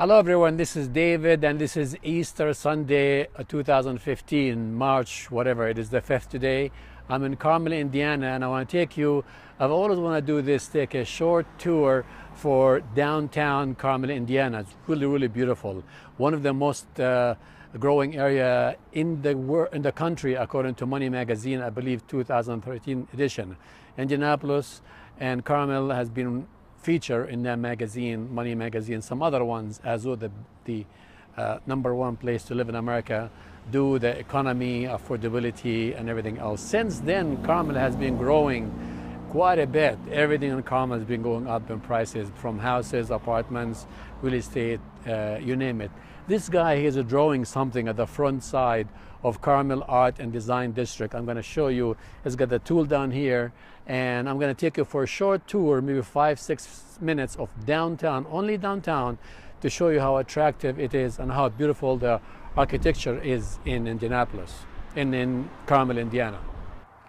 Hello everyone, this is David and this is Easter Sunday 2015, March, whatever, it is the 5th today. I'm in Carmel, Indiana, and I want to take you, I've always wanted to do this, take a short tour for downtown Carmel, Indiana. It's really, really beautiful. One of the most growing area in the country, according to Money Magazine, I believe 2013 edition. Indianapolis and Carmel has been feature in that magazine, Money Magazine, some other ones, as well the #1 place to live in America, due the economy, affordability, and everything else. Since then, Carmel has been growing quite a bit. Everything in Carmel has been going up in prices, from houses, apartments, real estate, you name it. This guy is drawing something at the front side of Carmel Art and Design District. I'm going to show you. He's got the tool down here, and I'm going to take you for a short tour, maybe 5-6 minutes of downtown, only downtown, to show you how attractive it is and how beautiful the architecture is in Indianapolis, in Carmel, Indiana.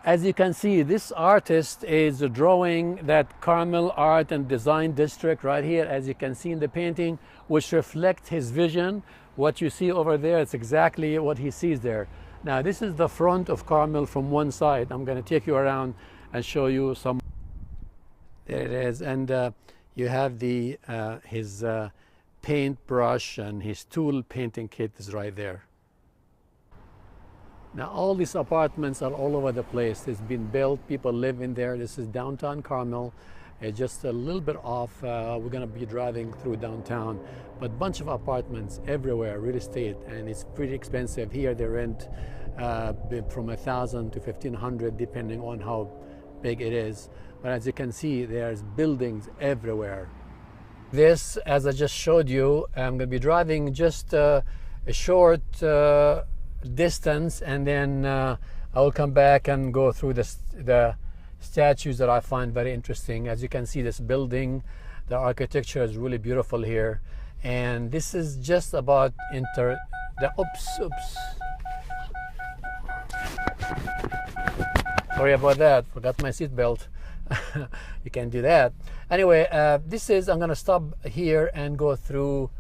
As you can see, this artist is drawing that Carmel Art and Design District right here, as you can see in the painting, which reflects his vision. What you see over there, it's exactly what he sees there. Now, this is the front of Carmel from one side. I'm going to take you around and show you some. There it is, and you have the his paintbrush and his tool painting kit is right there. Now, all these apartments are all over the place. It's been built, people live in there. This is downtown Carmel. It's just a little bit off. We're going to be driving through downtown, but bunch of apartments everywhere, real estate, and it's pretty expensive. Here they rent from $1,000 to $1,500, depending on how big it is. But as you can see, there's buildings everywhere. This, as I just showed you, I'm going to be driving just a short distance, and then I will come back and go through the statues that I find very interesting. As you can see, this building, the architecture is really beautiful here, and this is just about oops. Sorry about that, forgot my seatbelt. You can do that. Anyway, I'm going to stop here and go through.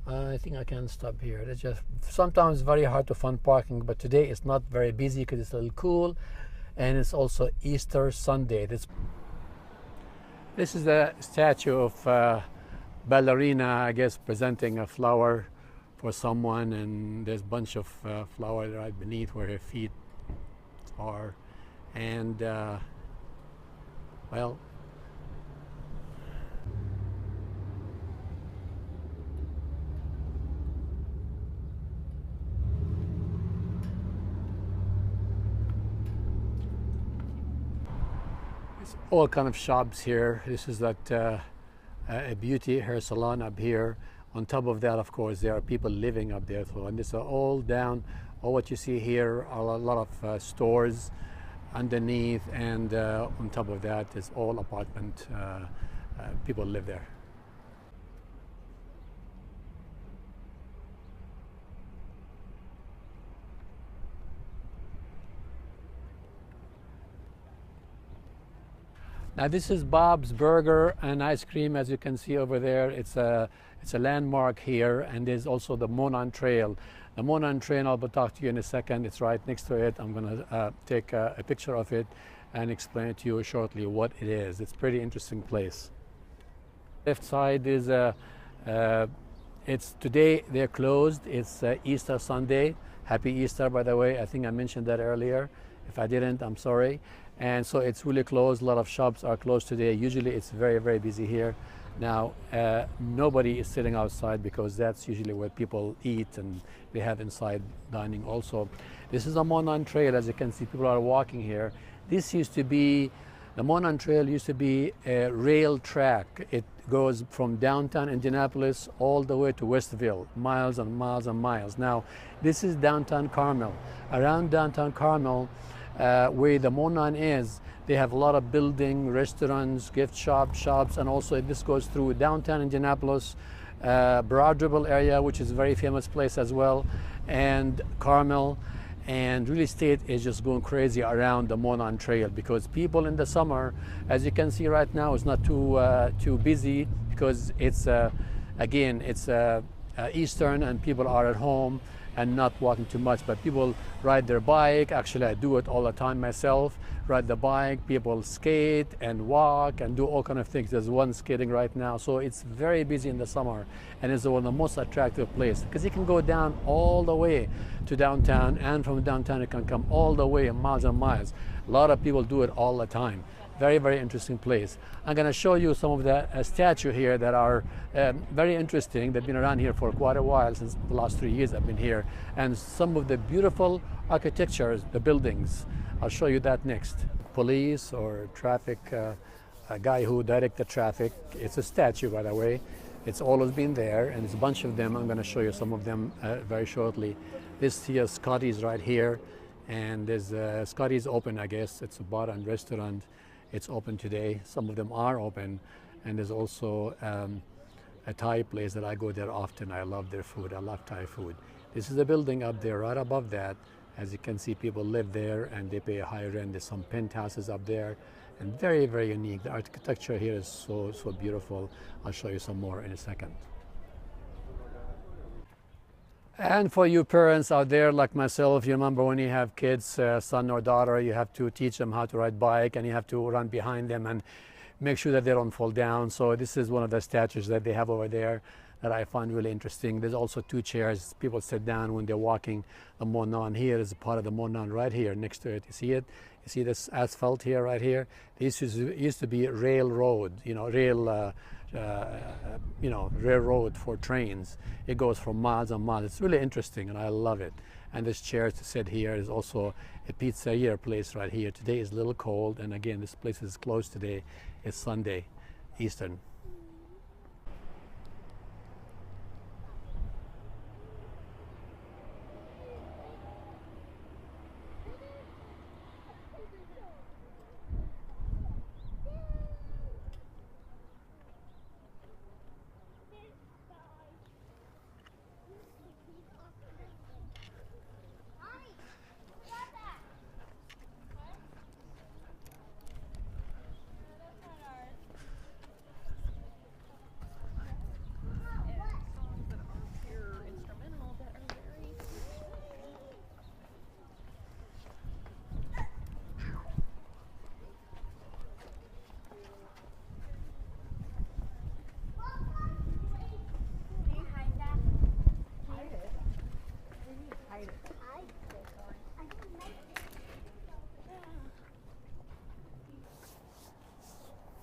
I think I can stop here. It's just sometimes very hard to find parking, but today it's not very busy because it's a little cool, and it's also Easter Sunday. This is the statue of ballerina, I guess, presenting a flower for someone, and there's a bunch of flowers right beneath where her feet are, and well, all kind of shops here. This is that a beauty hair salon up here. On top of that, of course, there are people living up there. So, and this is all down. All what you see here are a lot of stores underneath, and on top of that is all apartment. People live there. Now, this is Bob's Burger and Ice Cream, as you can see over there. It's a landmark here, and there's also the Monon Trail. The Monon Trail, I'll talk to you in a second. It's right next to it. I'm going to take a picture of it and explain to you shortly what it is. It's a pretty interesting place. Left side is it's today they're closed. It's Easter Sunday. Happy Easter, by the way. I think I mentioned that earlier. If I didn't, I'm sorry. And so it's really closed. A lot of shops are closed today. Usually it's very, very busy here. Now, nobody is sitting outside because that's usually where people eat, and they have inside dining also. This is a Monon Trail. As you can see, people are walking here. This used to be, the Monon Trail used to be a rail track. It goes from downtown Indianapolis all the way to Westville, miles and miles and miles. Now, this is downtown Carmel. Around downtown Carmel, where the Monon is, they have a lot of building, restaurants, gift shops, and also this goes through downtown Indianapolis, Broad Ripple area, which is a very famous place as well, and Carmel. And real estate is just going crazy around the Monon Trail, because people in the summer, as you can see right now, it's not too busy, because it's again, it's Eastern and people are at home and not walking too much, but people ride their bike. Actually, I do it all the time myself. Ride the bike, people skate and walk and do all kind of things. There's one skating right now, so it's very busy in the summer, and it's one of the most attractive places because you can go down all the way to downtown, and from downtown you can come all the way miles and miles. A lot of people do it all the time. Very, very interesting place. I'm going to show you some of the statues here that are very interesting. They've been around here for quite a while, since the last 3 years I've been here. And some of the beautiful architectures, the buildings. I'll show you that next. Police or traffic, a guy who directs the traffic. It's a statue, by the way. It's always been there, and it's a bunch of them. I'm going to show you some of them very shortly. This here, Scotty's right here. And there's Scotty's open, I guess. It's a bar and restaurant. It's open today. Some of them are open, and there's also a Thai place that I go there often. I love their food. I love Thai food. This is a building up there. Right above that, as you can see, people live there and they pay a high rent. There's some penthouses up there, and very, very unique. The architecture here is so beautiful. I'll show you some more in a second. And for you parents out there like myself, you remember when you have kids, son or daughter, you have to teach them how to ride bike, and you have to run behind them and make sure that they don't fall down. So this is one of the statues that they have over there that I find really interesting. There's also 2 chairs. People sit down when they're walking the Monon. Here is a part of the Monon right here next to it. You see it? You see this asphalt here, right here? This used to be railroad, railroad for trains. It goes for miles and miles. It's really interesting, and I love it. And this chair to sit here is also a pizzeria place right here. Today is a little cold, and again, this place is closed today. It's Sunday, Eastern.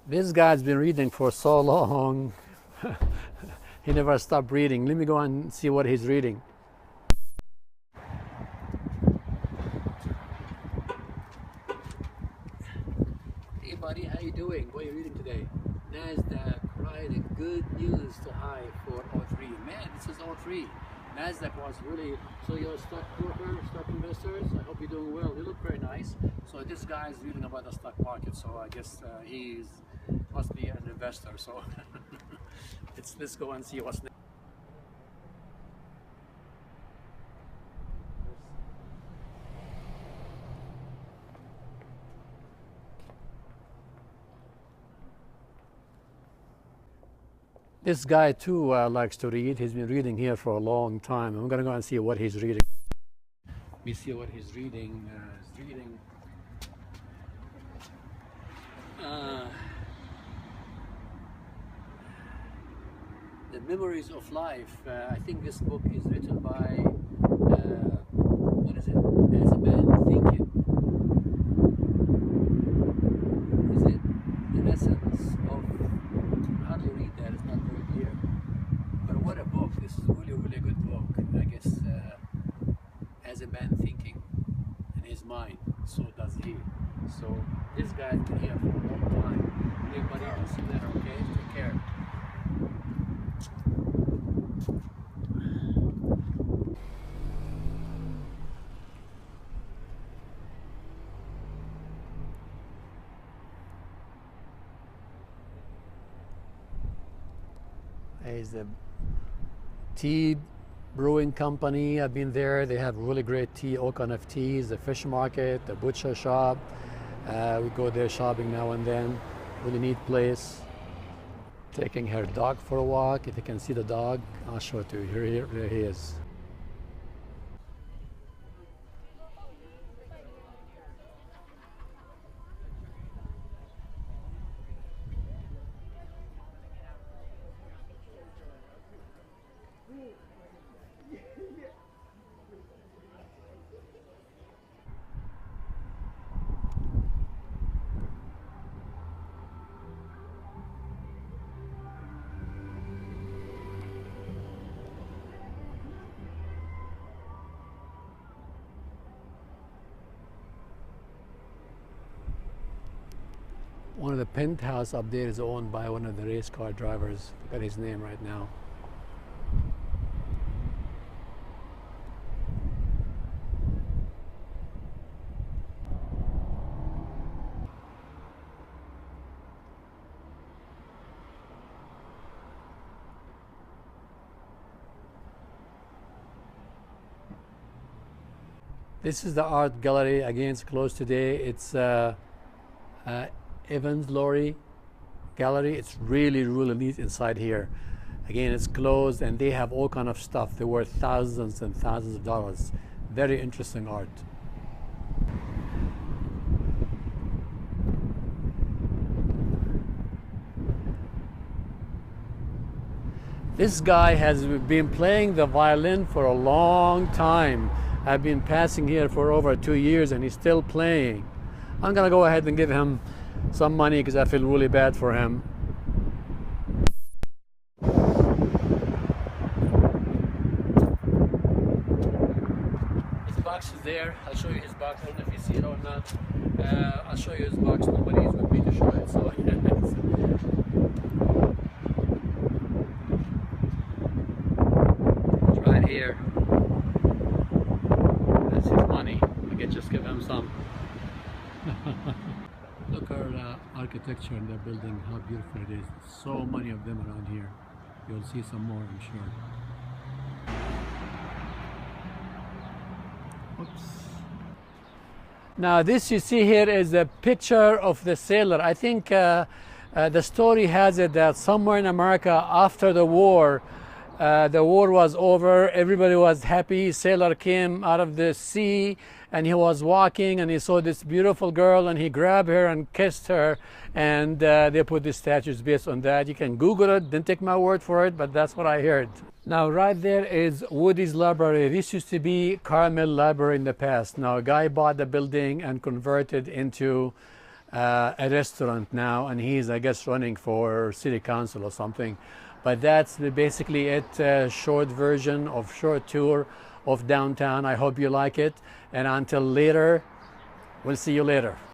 This guy's been reading for so long. He never stopped reading. Let me go and see what he's reading. Hey buddy, how you doing? What are you reading today? NASDAQ writing good news to high for 03. Man, this is 03. NASDAQ was really, so you're a stock broker, stock investors. I hope you're doing well. You look very nice. So this guy is reading about the stock market. So I guess he must be an investor. So let's go and see what's next. This guy too likes to read. He's been reading here for a long time. I'm going to go and see what he's reading. Let me see what he's reading. He's reading The Memories of Life. I think this book is written by, what is it? As a Man Thinking. Is it the essence of, how do you read that? It's not very clear. But what a book. This is a really, really good book. I guess, as a man thinking in his mind, so does he. So this guy's been here for a long time. Everybody else, see you later, okay? Take care. There's the tea brewing company. I've been there. They have really great tea, all kind of teas. The fish market, the butcher shop. We go there shopping now and then. Really neat place. Taking her dog for a walk. If you can see the there he is. One of the penthouse up there is owned by one of the race car drivers. I forgot his name right now. This is the art gallery. Again, it's closed today. It's Evans Laurie Gallery. It's really, really neat inside here. Again, it's closed and they have all kind of stuff. They're worth thousands and thousands of dollars. Very interesting art. This guy has been playing the violin for a long time. I've been passing here for over 2 years and he's still playing. I'm gonna go ahead and give him some money because I feel really bad for him. His box is there. I'll show you his box. I don't know if you see it or not. I'll show you his box. Nobody is with me to show it. So it's right here. That's his money. I can just give him some. Look at architecture in their building, how beautiful it is. So many of them around here. You'll see some more, I'm sure. Oops. Now this you see here is a picture of the sailor. I think the story has it that somewhere in America after the war was over, everybody was happy. Sailor came out of the sea and he was walking and he saw this beautiful girl and he grabbed her and kissed her, and they put the statues based on that. You can Google it, didn't take my word for it, but that's what I heard. Now right there is Woody's Library. This used to be Carmel Library in the past. Now a guy bought the building and converted into a restaurant now, and he's, I guess, running for city council or something. But that's basically it, short version of short tour of downtown. I hope you like it, and until later, we'll see you later.